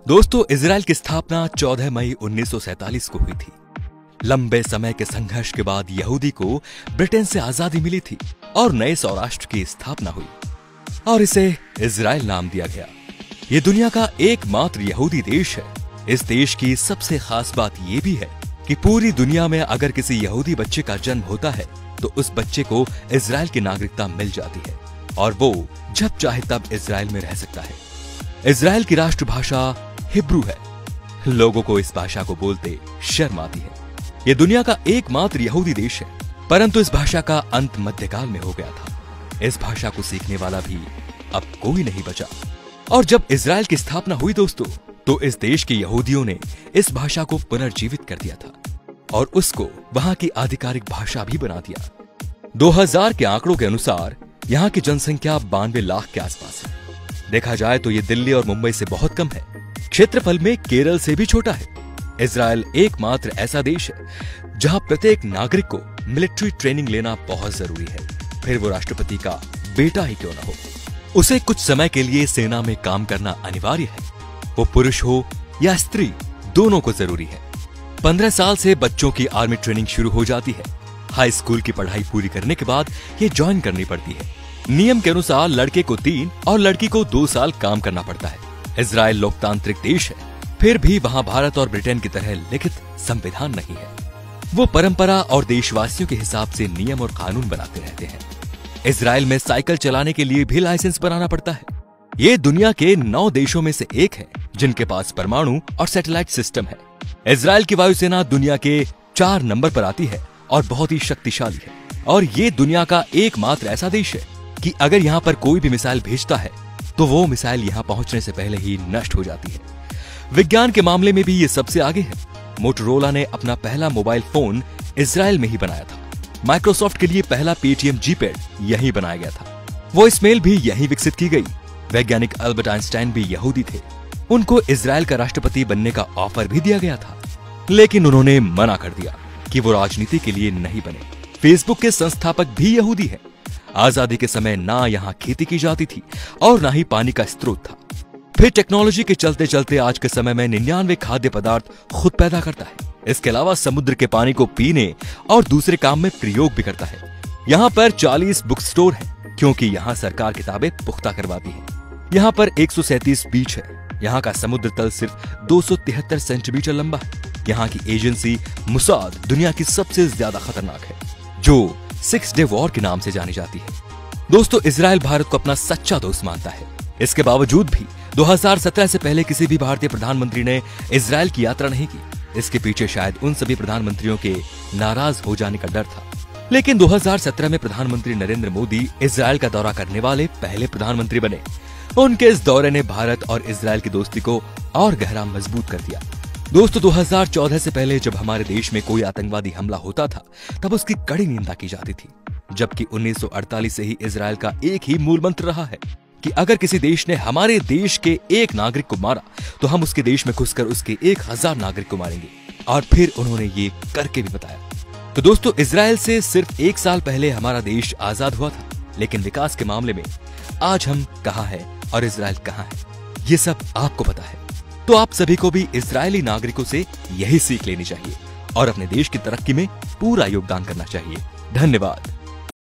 दोस्तों, इजराइल की स्थापना 14 मई 1947 को हुई थी। लंबे समय के संघर्ष के बाद यहूदी को ब्रिटेन से आजादी मिली थी और नए सौराष्ट्र की स्थापना हुई और इसे इजराइल नाम दिया गया। ये दुनिया का एकमात्र यहूदी देश है। इस देश की सबसे खास बात यह भी है कि पूरी दुनिया में अगर किसी यहूदी बच्चे का जन्म होता है तो उस बच्चे को इजराइल की नागरिकता मिल जाती है और वो जब चाहे तब इजराइल में रह सकता है। इजराइल की राष्ट्रभाषा हिब्रू है। लोगों को इस भाषा को बोलते शर्म आती है। यह दुनिया का एकमात्र यहूदी देश है, परंतु इस भाषा का अंत मध्यकाल में हो गया था। इस भाषा को सीखने वाला भी अब कोई नहीं बचा। और जब इजराइल की स्थापना हुई दोस्तों, तो इस देश के यहूदियों ने इस भाषा को पुनर्जीवित कर दिया था और उसको वहां की आधिकारिक भाषा भी बना दिया। 2000 के आंकड़ों के अनुसार यहाँ की जनसंख्या 92 लाख के आसपास है। देखा जाए तो ये दिल्ली और मुंबई से बहुत कम है। क्षेत्रफल में केरल से भी छोटा है। इजराइल एकमात्र ऐसा देश है जहां प्रत्येक नागरिक को मिलिट्री ट्रेनिंग लेना बहुत जरूरी है, फिर वो राष्ट्रपति का बेटा ही क्यों ना हो। उसे कुछ समय के लिए सेना में काम करना अनिवार्य है, वो पुरुष हो या स्त्री, दोनों को जरूरी है। 15 साल से बच्चों की आर्मी ट्रेनिंग शुरू हो जाती है। हाई स्कूल की पढ़ाई पूरी करने के बाद ये ज्वाइन करनी पड़ती है। नियम के अनुसार लड़के को 3 और लड़की को 2 साल काम करना पड़ता है। इजराइल लोकतांत्रिक देश है, फिर भी वहां भारत और ब्रिटेन की तरह लिखित संविधान नहीं है। वो परंपरा और देशवासियों के हिसाब से नियम और कानून बनाते रहते हैं। इजराइल में साइकिल चलाने के लिए भी लाइसेंस बनाना पड़ता है। ये दुनिया के 9 देशों में से एक है जिनके पास परमाणु और सैटेलाइट सिस्टम है। इजराइल की वायुसेना दुनिया के 4 नंबर पर आती है और बहुत ही शक्तिशाली है। और ये दुनिया का एकमात्र ऐसा देश है कि अगर यहाँ पर कोई भी मिसाइल भेजता है तो वो मिसाइल यहाँ पहुंचने से पहले ही नष्ट हो जाती है। विज्ञान के मामले में भी ये सबसे आगे है। मोटोरोला ने अपना पहला मोबाइल फोन इजराइल में ही बनाया था। माइक्रोसॉफ्ट के लिए पहला पेटीएम जीपैड यहीं बनाया गया था। वॉइस मेल भी यहीं विकसित की गई। वैज्ञानिक अल्बर्ट आइंस्टाइन भी यहूदी थे। उनको इजराइल का राष्ट्रपति बनने का ऑफर भी दिया गया था, लेकिन उन्होंने मना कर दिया कि वो राजनीति के लिए नहीं बने। फेसबुक के संस्थापक भी यहूदी हैं। आजादी के समय ना यहाँ खेती की जाती थी और ना ही पानी का स्रोत था। फिर टेक्नोलॉजी के चलते चलते आज के समय में 99 खाद्य पदार्थ खुद पैदा करता है। इसके अलावा समुद्र के पानी को पीने और दूसरे काम में प्रयोग भी करता है। यहाँ पर 40 बुक स्टोर है क्योंकि यहाँ सरकार किताबें पुख्ता करवाती है। यहाँ पर 137 बीच है। यहाँ का समुद्र तल सिर्फ 273 सेंटीमीटर लंबा है। यहाँ की एजेंसी मुसाद दुनिया की सबसे ज्यादा खतरनाक है, जो 6 डे वॉर के नाम से जानी जाती है। दोस्तों, इजराइल भारत को अपना सच्चा दोस्त मानता है। इसके बावजूद भी 2017 से पहले किसी भी भारतीय प्रधानमंत्री ने इजराइल की यात्रा नहीं की। इसके पीछे शायद उन सभी प्रधानमंत्रियों के नाराज हो जाने का डर था। लेकिन 2017 में प्रधानमंत्री नरेंद्र मोदी इजराइल का दौरा करने वाले पहले प्रधानमंत्री बने। उनके इस दौरे ने भारत और इजराइल की दोस्ती को और गहरा मजबूत कर दिया। दोस्तों, 2014 से पहले जब हमारे देश में कोई आतंकवादी हमला होता था तब उसकी कड़ी निंदा की जाती थी, जबकि 1948 से ही इजराइल का एक ही मूल मंत्र रहा है कि अगर किसी देश ने हमारे देश के एक नागरिक को मारा तो हम उसके देश में घुसकर उसके 1000 नागरिक को मारेंगे। और फिर उन्होंने ये करके भी बताया। तो दोस्तों, इजराइल से सिर्फ 1 साल पहले हमारा देश आजाद हुआ था, लेकिन विकास के मामले में आज हम कहाँ हैं और इजराइल कहाँ है, ये सब आपको पता है। तो आप सभी को भी इजरायली नागरिकों से यही सीख लेनी चाहिए और अपने देश की तरक्की में पूरा योगदान करना चाहिए। धन्यवाद।